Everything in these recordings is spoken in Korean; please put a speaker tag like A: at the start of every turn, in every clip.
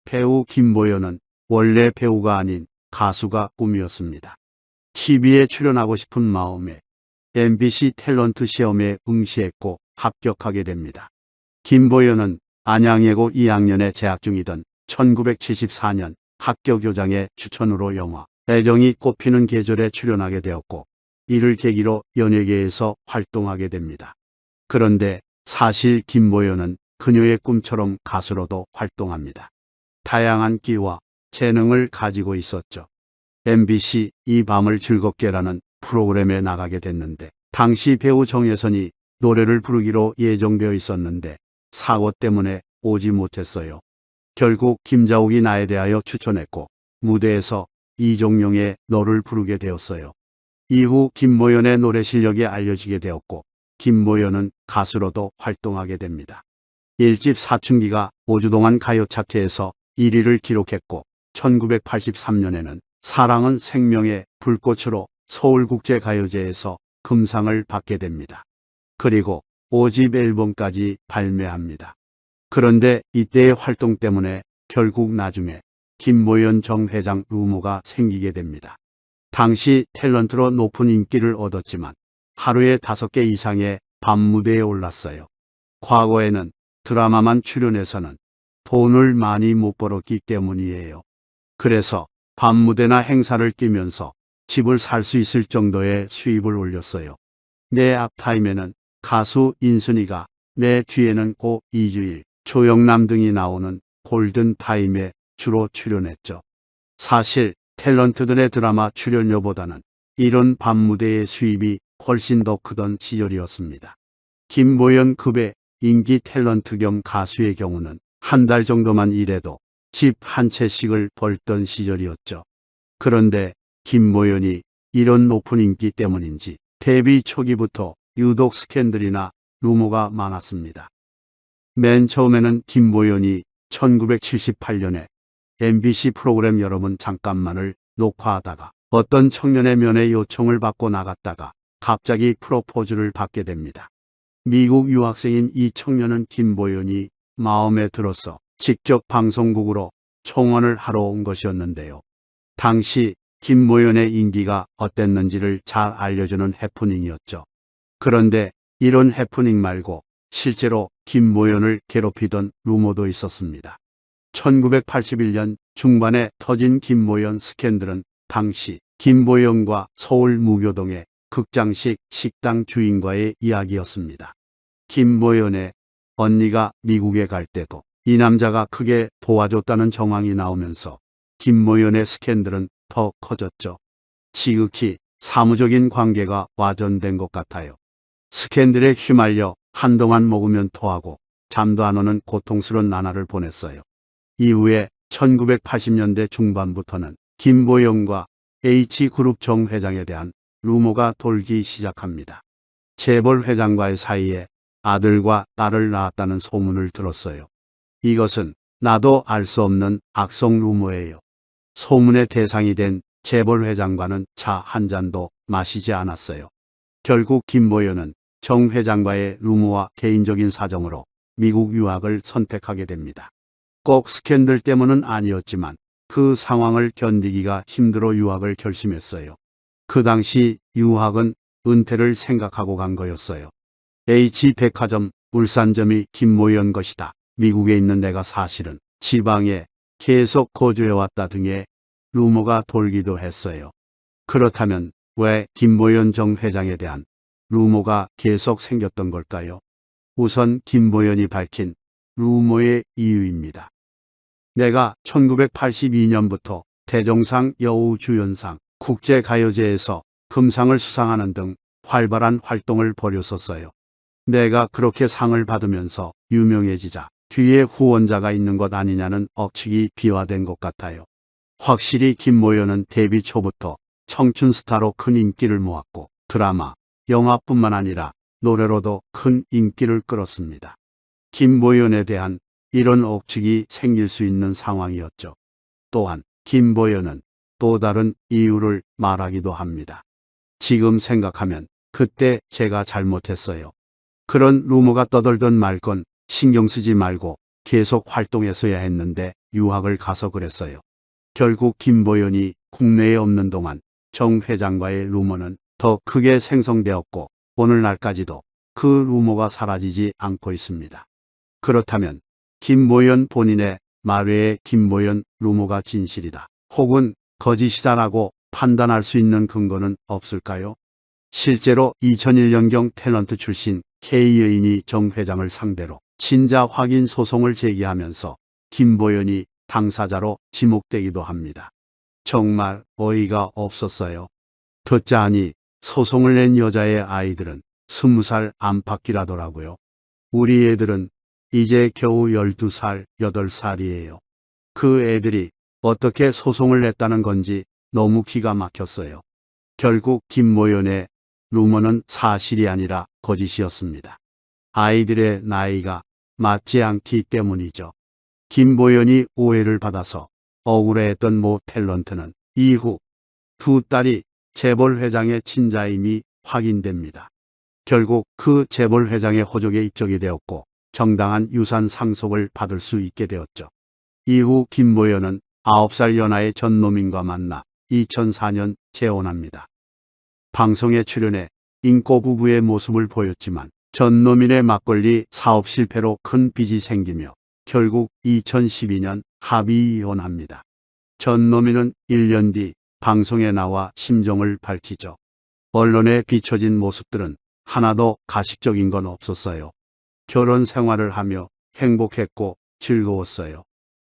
A: 배우 김보연은 원래 배우가 아닌 가수가 꿈이었습니다. TV에 출연하고 싶은 마음에 MBC 탤런트 시험에 응시했고 합격하게 됩니다. 김보연은 안양예고 2학년에 재학 중이던 1974년 학교교장의 추천으로 영화 애정이 꽃피는 계절에 출연하게 되었고 이를 계기로 연예계에서 활동하게 됩니다. 그런데 사실 김보연은 그녀의 꿈처럼 가수로도 활동합니다. 다양한 끼와 재능을 가지고 있었죠. MBC 이 밤을 즐겁게라는 프로그램에 나가게 됐는데 당시 배우 정혜선이 노래를 부르기로 예정되어 있었는데 사고 때문에 오지 못했어요. 결국 김자욱이 나에 대하여 추천했고 무대에서 이종용의 너를 부르게 되었어요. 이후 김보연의 노래 실력이 알려지게 되었고 김보연은 가수로도 활동하게 됩니다. 1집 사춘기가 5주 동안 가요 차트에서 1위를 기록했고 1983년에는 사랑은 생명의 불꽃으로 서울국제가요제에서 금상을 받게 됩니다. 그리고 5집 앨범까지 발매합니다. 그런데 이때의 활동 때문에 결국 나중에 김보연 정 회장 루머가 생기게 됩니다. 당시 탤런트로 높은 인기를 얻었지만 하루에 5개 이상의 밤무대에 올랐어요. 과거에는 드라마만 출연해서는 돈을 많이 못 벌었기 때문이에요. 그래서 밤무대나 행사를 뛰면서 집을 살 수 있을 정도의 수입을 올렸어요. 내 앞타임에는 가수 인순이가, 내 뒤에는 고 이주일, 조영남 등이 나오는 골든타임에 주로 출연했죠. 사실 탤런트들의 드라마 출연료보다는 이런 밤무대의 수입이 훨씬 더 크던 시절이었습니다. 김보연급의 인기 탤런트 겸 가수의 경우는 한 달 정도만 일해도 집 한 채씩을 벌던 시절이었죠. 그런데 김보연이 이런 높은 인기 때문인지 데뷔 초기부터 유독 스캔들이나 루머가 많았습니다. 맨 처음에는 김보연이 1978년에 MBC 프로그램 여러분 잠깐만을 녹화하다가 어떤 청년의 면회 요청을 받고 나갔다가 갑자기 프로포즈를 받게 됩니다. 미국 유학생인 이 청년은 김보연이 마음에 들어서 직접 방송국으로 청혼을 하러 온 것이었는데요. 당시 김보연의 인기가 어땠는지를 잘 알려주는 해프닝이었죠. 그런데 이런 해프닝 말고 실제로 김보연을 괴롭히던 루머도 있었습니다. 1981년 중반에 터진 김보연 스캔들은 당시 김보연과 서울 무교동의 극장식 식당 주인과의 이야기였습니다. 김보연의 언니가 미국에 갈 때도 이 남자가 크게 도와줬다는 정황이 나오면서 김보연의 스캔들은 더 커졌죠. 지극히 사무적인 관계가 와전된 것 같아요. 스캔들에 휘말려 한동안 먹으면 토하고 잠도 안 오는 고통스러운 나날을 보냈어요. 이후에 1980년대 중반부터는 김보연과 H그룹 정 회장에 대한 루머가 돌기 시작합니다. 재벌 회장과의 사이에 아들과 딸을 낳았다는 소문을 들었어요. 이것은 나도 알 수 없는 악성 루머예요. 소문의 대상이 된 재벌 회장과는 차 한 잔도 마시지 않았어요. 결국 김보연은 정 회장과의 루머와 개인적인 사정으로 미국 유학을 선택하게 됩니다. 꼭 스캔들 때문은 아니었지만 그 상황을 견디기가 힘들어 유학을 결심했어요. 그 당시 유학은 은퇴를 생각하고 간 거였어요. H백화점, 울산점이 김보연 것이다. 미국에 있는 내가 사실은 지방에 계속 거주해왔다 등의 루머가 돌기도 했어요. 그렇다면 왜 김보연 정 회장에 대한 루머가 계속 생겼던 걸까요? 우선 김보연이 밝힌 루머의 이유입니다. 내가 1982년부터 대종상 여우주연상 국제가요제에서 금상을 수상하는 등 활발한 활동을 벌였었어요. 내가 그렇게 상을 받으면서 유명해지자 뒤에 후원자가 있는 것 아니냐는 억측이 비화된 것 같아요. 확실히 김보연은 데뷔 초부터 청춘 스타로 큰 인기를 모았고 드라마, 영화뿐만 아니라 노래로도 큰 인기를 끌었습니다. 김보연에 대한 이런 억측이 생길 수 있는 상황이었죠. 또한 김보연은 또 다른 이유를 말하기도 합니다. 지금 생각하면 그때 제가 잘못했어요. 그런 루머가 떠돌던 말건 신경 쓰지 말고 계속 활동했어야 했는데 유학을 가서 그랬어요. 결국 김보연이 국내에 없는 동안 정 회장과의 루머는 더 크게 생성되었고 오늘날까지도 그 루머가 사라지지 않고 있습니다. 그렇다면 김보연 본인의 말 외에 김보연 루머가 진실이다 혹은 거짓이다라고 판단할 수 있는 근거는 없을까요? 실제로 2001년경 탤런트 출신 K여인이 정 회장을 상대로 친자 확인 소송을 제기하면서 김보연이 당사자로 지목되기도 합니다. 정말 어이가 없었어요. 듣자 하니 소송을 낸 여자의 아이들은 20살 안팎이라더라고요. 우리 애들은 이제 겨우 12살, 8살이에요. 그 애들이 어떻게 소송을 냈다는 건지 너무 기가 막혔어요. 결국 김보연의 루머는 사실이 아니라 거짓이었습니다. 아이들의 나이가 맞지 않기 때문이죠. 김보연이 오해를 받아서 억울해했던 모 탤런트는 이후 두 딸이 재벌 회장의 친자임이 확인됩니다. 결국 그 재벌 회장의 호적에 입적이 되었고 정당한 유산 상속을 받을 수 있게 되었죠. 이후 김보연은 9살 연하의 전노민과 만나 2004년 재혼합니다. 방송에 출연해 인꼬 부부의 모습을 보였지만 전노민의 막걸리 사업 실패로 큰 빚이 생기며 결국 2012년 합의 이혼합니다. 전노민은 1년 뒤 방송에 나와 심정을 밝히죠. 언론에 비춰진 모습들은 하나도 가식적인 건 없었어요. 결혼 생활을 하며 행복했고 즐거웠어요.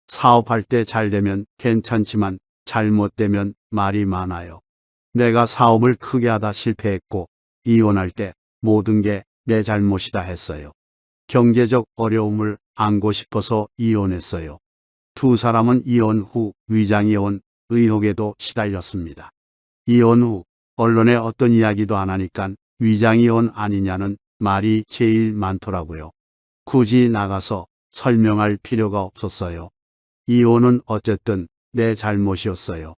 A: 사업할 때 잘 되면 괜찮지만 잘못되면 말이 많아요. 내가 사업을 크게 하다 실패했고 이혼할 때 모든 게 내 잘못이다 했어요. 경제적 어려움을 안고 싶어서 이혼했어요. 두 사람은 이혼 후 위장이혼 의혹에도 시달렸습니다. 이혼 후 언론에 어떤 이야기도 안 하니까 위장이혼 아니냐는 말이 제일 많더라고요. 굳이 나가서 설명할 필요가 없었어요. 이혼은 어쨌든 내 잘못이었어요.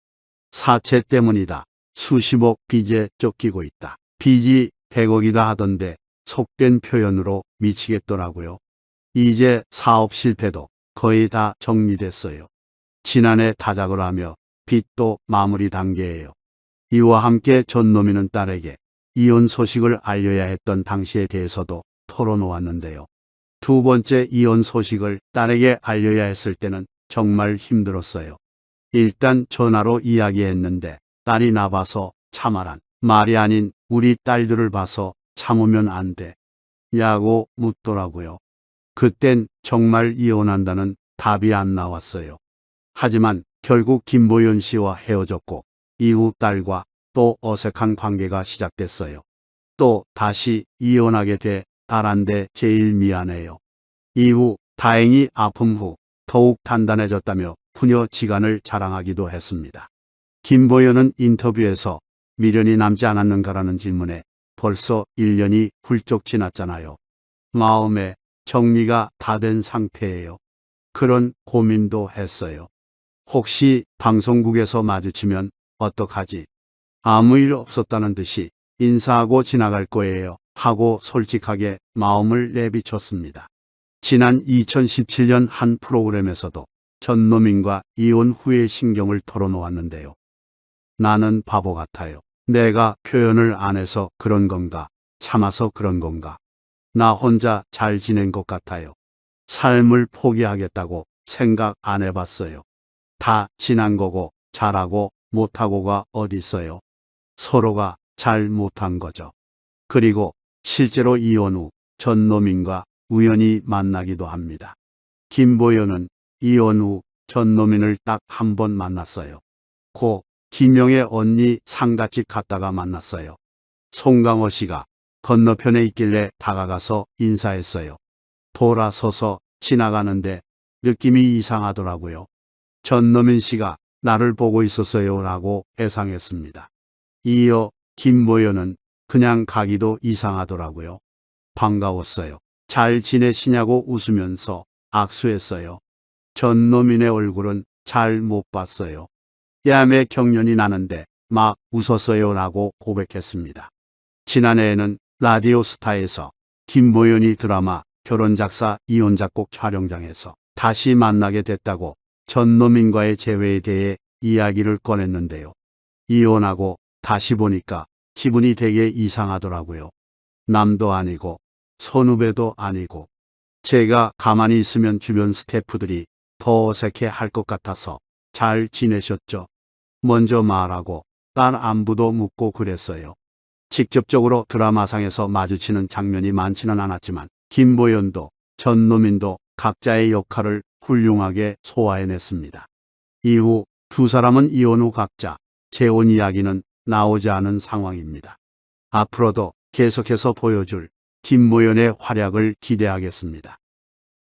A: 사채 때문이다. 수십억 빚에 쫓기고 있다. 빚이 100억이다 하던데 속된 표현으로 미치겠더라고요. 이제 사업 실패도 거의 다 정리됐어요. 지난해 타작을 하며 빚도 마무리 단계예요. 이와 함께 전노민은 딸에게 이혼 소식을 알려야 했던 당시에 대해서도 털어놓았는데요. 두 번째 이혼 소식을 딸에게 알려야 했을 때는 정말 힘들었어요. 일단 전화로 이야기했는데 딸이 나봐서 참아란 말이 아닌 우리 딸들을 봐서 참으면 안 돼. 야고 묻더라고요. 그땐 정말 이혼한다는 답이 안 나왔어요. 하지만 결국 김보연 씨와 헤어졌고 이후 딸과 또 어색한 관계가 시작됐어요. 또 다시 이혼하게 돼 딸한테 제일 미안해요. 이후 다행히 아픔 후 더욱 단단해졌다며 부녀 지간을 자랑하기도 했습니다. 김보연은 인터뷰에서 미련이 남지 않았는가라는 질문에 벌써 1년이 훌쩍 지났잖아요. 마음에 정리가 다 된 상태예요. 그런 고민도 했어요. 혹시 방송국에서 마주치면 어떡하지? 아무 일 없었다는 듯이 인사하고 지나갈 거예요. 하고 솔직하게 마음을 내비쳤습니다. 지난 2017년 한 프로그램에서도 전노민과 이혼 후의 심경을 털어놓았는데요. 나는 바보 같아요. 내가 표현을 안 해서 그런 건가? 참아서 그런 건가? 나 혼자 잘 지낸 것 같아요. 삶을 포기하겠다고 생각 안 해봤어요. 다 지난 거고 잘하고 못하고가 어딨어요. 서로가 잘 못한 거죠. 그리고 실제로 이혼 후 전노민과 우연히 만나기도 합니다. 김보연은 이혼 후 전노민을 딱 한 번 만났어요. 고 김영의 언니 상갓집 갔다가 만났어요. 송강호 씨가 건너편에 있길래 다가가서 인사했어요. 돌아서서 지나가는데 느낌이 이상하더라고요. 전노민 씨가 나를 보고 있었어요 라고 해상했습니다. 이어 김보연은 그냥 가기도 이상하더라고요. 반가웠어요. 잘 지내시냐고 웃으면서 악수했어요. 전노민의 얼굴은 잘 못 봤어요. 뺨에 경련이 나는데 막 웃었어요 라고 고백했습니다. 지난해에는 라디오 스타에서 김보연이 드라마 결혼작사 이혼작곡 촬영장에서 다시 만나게 됐다고 전노민과의 재회에 대해 이야기를 꺼냈는데요. 이혼하고 다시 보니까 기분이 되게 이상하더라고요. 남도 아니고 선후배도 아니고 제가 가만히 있으면 주변 스태프들이 더 어색해 할 것 같아서 잘 지내셨죠? 먼저 말하고 딸 안부도 묻고 그랬어요. 직접적으로 드라마상에서 마주치는 장면이 많지는 않았지만 김보연도 전노민도 각자의 역할을 훌륭하게 소화해냈습니다. 이후 두 사람은 이혼 후 각자 재혼 이야기는 나오지 않은 상황입니다. 앞으로도 계속해서 보여줄 김보연의 활약을 기대하겠습니다.